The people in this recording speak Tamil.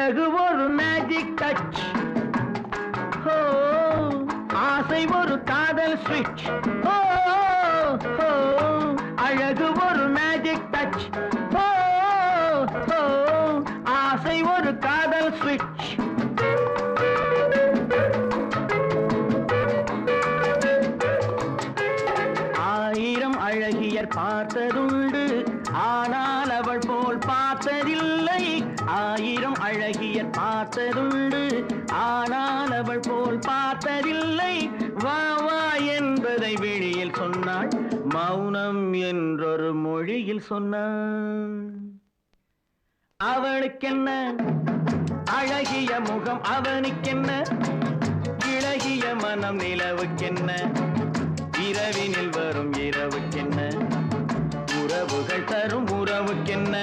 அழகு ஒரு மேஜிக் டச், ஆசை ஒரு காதல் ஸ்விட்ச். அழகு ஒரு மேஜிக் டச், ஆசை ஒரு காதல் ஸ்விட்ச். ஆயிரம் அழகியர் பார்த்ததுண்டு, ஆனால் அவள் போல் பார்த்ததில்லை. ஆயிரம் அழகியர் பார்த்ததுண்டு, ஆனால் அவள் போல் பார்த்ததில்லை. வா வா என்பதை வெளியில் சொன்னாள், மௌனம் என்றொரு மொழியில் சொன்னாள். அவளுக்கென்ன அழகிய முகம், அவனுக்கென்ன இழகிய மனம், நிலவுக்கென்ன இரவினில் வரும் இரவுக்கென்ன, உறவுகள் தரும் உறவுக்கென்ன.